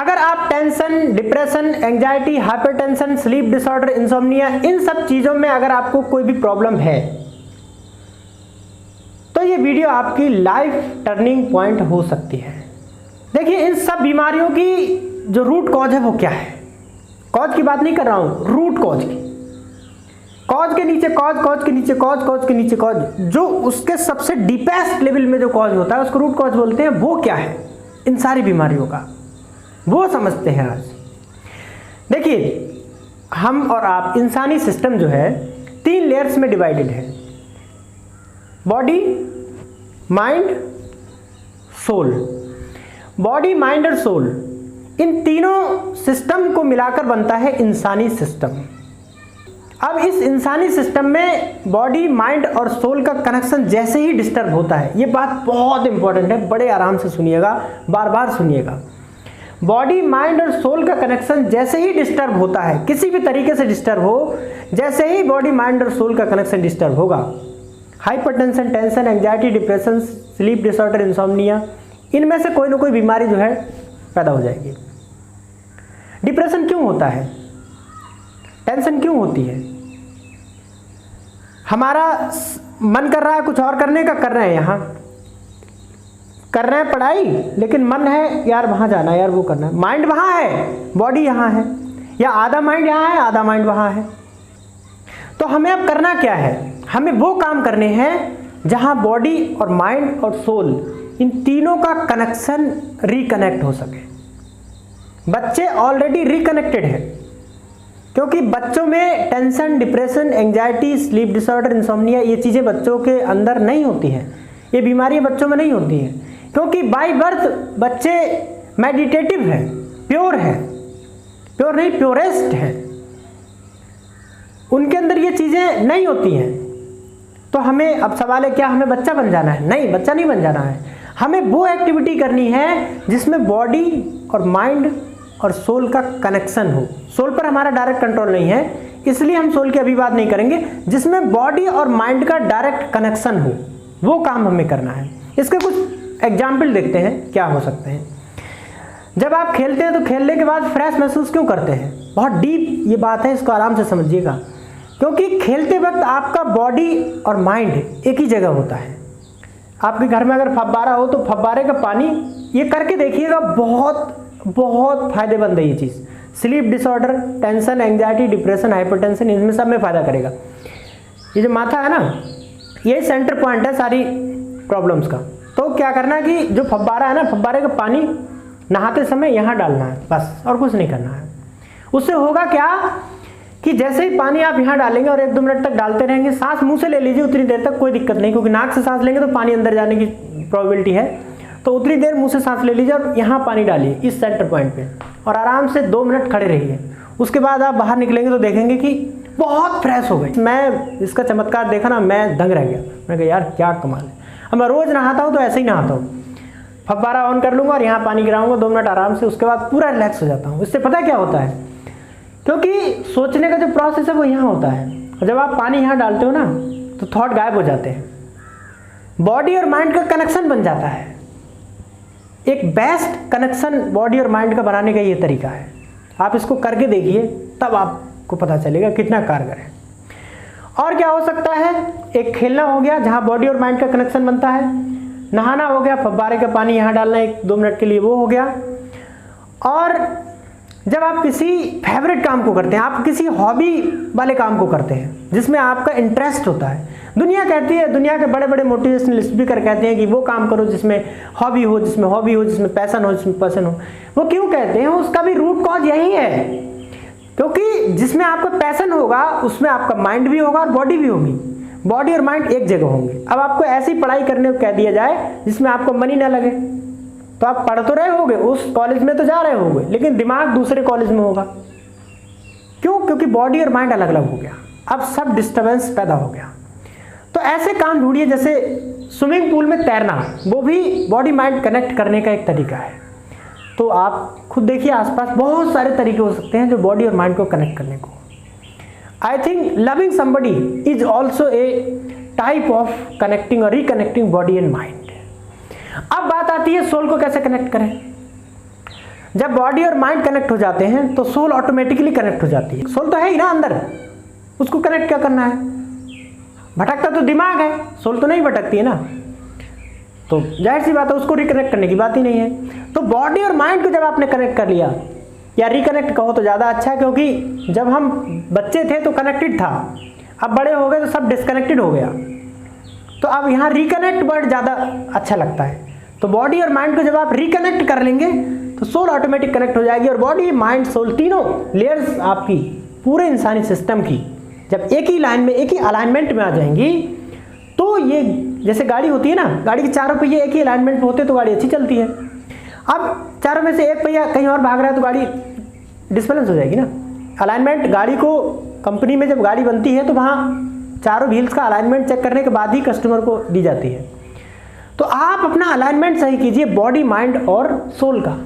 अगर आप tension, depression, anxiety, hypertension, sleep disorder, insomnia, इन सब चीज़ों में अगर आपको कोई भी प्रॉब्लम है तो ये वीडियो आपकी लाइफ टर्निंग पॉइंट हो सकती है। देखिए, इन सब बीमारियों की जो रूट कॉज है वो क्या है। कॉज की बात नहीं कर रहा हूँ, रूट कॉज की। कॉज के नीचे कॉज, कॉज के नीचे कॉज, कॉज के नीचे कॉज, जो उसके सबसे डीपेस्ट लेवल में जो कॉज होता है उसको रूट कॉज बोलते हैं। वो क्या है इन सारी बीमारियों का, वो समझते हैं आज। देखिए, हम और आप, इंसानी सिस्टम जो है 3 लेयर्स में डिवाइडेड है। Body, mind, soul. Body, mind और सोल, इन तीनों सिस्टम को मिलाकर बनता है इंसानी सिस्टम। अब इस इंसानी सिस्टम में बॉडी, माइंड और सोल का कनेक्शन जैसे ही डिस्टर्ब होता है, ये बात बहुत इंपॉर्टेंट है, बड़े आराम से सुनिएगा, बार बार सुनिएगा। बॉडी, माइंड और सोल का कनेक्शन जैसे ही डिस्टर्ब होता है, किसी भी तरीके से डिस्टर्ब हो, जैसे ही बॉडी, माइंड और सोल का कनेक्शन डिस्टर्ब होगा, hypertension, tension, anxiety, depression, sleep disorder, insomnia, इनमें से कोई ना कोई बीमारी जो है पैदा हो जाएगी। डिप्रेशन क्यों होता है, टेंशन क्यों होती है? हमारा मन कर रहा है कुछ और करने का, कर रहे हैं, यहाँ कर रहे हैं पढ़ाई, लेकिन मन है यार वहाँ जाना है, यार वो करना है, माइंड वहाँ है, बॉडी यहाँ है, या आधा माइंड यहाँ है, आधा माइंड वहाँ है। तो हमें अब करना क्या है? हमें वो काम करने हैं जहाँ बॉडी और माइंड और सोल, इन तीनों का कनेक्शन रिकनेक्ट हो सके। बच्चे ऑलरेडी रिकनेक्टेड है, क्योंकि बच्चों में tension, depression, anxiety, sleep disorder, insomnia, ये चीज़ें बच्चों के अंदर नहीं होती हैं, ये बीमारियां बच्चों में नहीं होती हैं, क्योंकि बाय बर्थ बच्चे मेडिटेटिव है, प्योर है, प्योर नहीं प्योरेस्ट है, उनके अंदर ये चीज़ें नहीं होती हैं। तो हमें अब सवाल है, क्या हमें बच्चा बन जाना है? नहीं, बच्चा नहीं बन जाना है। हमें वो एक्टिविटी करनी है जिसमें बॉडी और माइंड और सोल का कनेक्शन हो। सोल पर हमारा डायरेक्ट कंट्रोल नहीं है, इसलिए हम सोल की अभी बात नहीं करेंगे। जिसमें बॉडी और माइंड का डायरेक्ट कनेक्शन हो, वो काम हमें करना है। इसके कुछ एग्जाम्पल देखते हैं क्या हो सकते हैं। जब आप खेलते हैं तो खेलने के बाद फ्रेश महसूस क्यों करते हैं? बहुत डीप ये बात है, इसको आराम से समझिएगा। क्योंकि खेलते वक्त आपका बॉडी और माइंड एक ही जगह होता है। आपके घर में अगर फव्वारा हो तो फव्वारे का पानी, ये करके देखिएगा, बहुत बहुत फायदेमंद है ये चीज़। Sleep disorder, tension, anxiety, depression, hypertension, इनमें सब में फ़ायदा करेगा। ये जो माथा है ना, ये सेंटर पॉइंट है सारी प्रॉब्लम्स का। तो क्या करना है कि जो फव्वारा है ना, फव्वारे का पानी नहाते समय यहाँ डालना है बस, और कुछ नहीं करना है। उससे होगा क्या कि जैसे ही पानी आप यहाँ डालेंगे और 1-2 मिनट तक डालते रहेंगे, सांस मुंह से ले लीजिए उतनी देर तक, कोई दिक्कत नहीं, क्योंकि नाक से सांस लेंगे तो पानी अंदर जाने की प्रोबेबिलिटी है। तो उतनी देर मुंह से सांस ले लीजिए और यहाँ पानी डालिए इस सेंटर पॉइंट पे, और आराम से 2 मिनट खड़े रहिए। उसके बाद आप बाहर निकलेंगे तो देखेंगे कि बहुत फ्रेश हो गई। मैं इसका चमत्कार देखा ना, मैं दंग रह गया। मैं कहा यार क्या कमाल है। अब मैं रोज़ नहाता हूँ तो ऐसे ही नहाता हूँ, फव्वारा ऑन कर लूँगा और यहाँ पानी गिराऊंगा 2 मिनट आराम से, उसके बाद पूरा रिलैक्स हो जाता हूँ। इससे पता है क्या होता है? क्योंकि सोचने का जो प्रोसेस है वो यहाँ होता है, और जब आप पानी यहाँ डालते हो ना तो थॉट गायब हो जाते हैं, बॉडी और माइंड का कनेक्शन बन जाता है। एक बेस्ट कनेक्शन बॉडी और माइंड का बनाने का ये तरीका है। आप इसको करके देखिए, तब आपको पता चलेगा कितना कारगर है। और क्या हो सकता है? एक खेलना हो गया जहाँ बॉडी और माइंड का कनेक्शन बनता है, नहाना हो गया, फव्वारे का पानी यहाँ डालना 1-2 मिनट के लिए, वो हो गया। और जब आप किसी फेवरेट काम को करते हैं, आप किसी हॉबी वाले काम को करते हैं जिसमें आपका इंटरेस्ट होता है, दुनिया कहती है, दुनिया के बड़े बड़े मोटिवेशनल स्पीकर कहते हैं कि वो काम करो जिसमें हॉबी हो, जिसमें हॉबी हो, जिसमें पैशन हो, जिसमें पैशन हो। वो क्यों कहते हैं? उसका भी रूट कॉज यही है, क्योंकि जिसमें आपका पैशन होगा उसमें आपका माइंड भी होगा और बॉडी भी होगी। बॉडी और माइंड एक जगह होंगे। अब आपको ऐसी पढ़ाई करने को कह दिया जाए जिसमें आपको मन ही ना लगे, तो आप पढ़ तो रहे होगे, उस कॉलेज में तो जा रहे होगे, लेकिन दिमाग दूसरे कॉलेज में होगा। क्यों? क्योंकि बॉडी और माइंड अलग अलग हो गया, अब सब डिस्टर्बेंस पैदा हो गया। तो ऐसे काम ढूंढिए, जैसे स्विमिंग पूल में तैरना, वो भी बॉडी माइंड कनेक्ट करने का एक तरीका है। तो आप खुद देखिए, आसपास बहुत सारे तरीके हो सकते हैं जो बॉडी और माइंड को कनेक्ट करने को। I think loving somebody is also a type of connecting और रिकनेक्टिंग बॉडी एंड माइंड। अब बात आती है सोल को कैसे कनेक्ट करें। जब बॉडी और माइंड कनेक्ट हो जाते हैं तो सोल ऑटोमेटिकली कनेक्ट हो जाती है। सोल तो है ही ना अंदर, उसको कनेक्ट क्या करना है, भटकता तो दिमाग है, सोल तो नहीं भटकती है ना, तो जाहिर सी बात है उसको रिकनेक्ट करने की बात ही नहीं है। तो बॉडी और माइंड को जब आपने कनेक्ट कर लिया, या रिकनेक्ट कहो तो ज़्यादा अच्छा है, क्योंकि जब हम बच्चे थे तो कनेक्टेड था, अब बड़े हो गए तो सब डिस्कनेक्टेड हो गया, तो अब यहाँ रिकनेक्ट वर्ड ज़्यादा अच्छा लगता है। तो बॉडी और माइंड को जब आप रिकनेक्ट कर लेंगे तो सोल ऑटोमेटिक कनेक्ट हो जाएगी, और बॉडी माइंड सोल तीनों लेयर्स आपकी पूरे इंसानी सिस्टम की जब एक ही लाइन में, एक ही अलाइनमेंट में आ जाएंगी, तो ये जैसे गाड़ी होती है ना, गाड़ी के चारों पहिए एक ही अलाइनमेंट में होते हैं तो गाड़ी अच्छी चलती है। अब चारों में से एक पहिया कहीं और भाग रहा है तो गाड़ी डिसबैलेंस हो जाएगी ना। अलाइनमेंट गाड़ी को, कंपनी में जब गाड़ी बनती है तो वहाँ चारों व्हील्स का अलाइनमेंट चेक करने के बाद ही कस्टमर को दी जाती है। तो आप अपना अलाइनमेंट सही कीजिए बॉडी, माइंड और सोल का।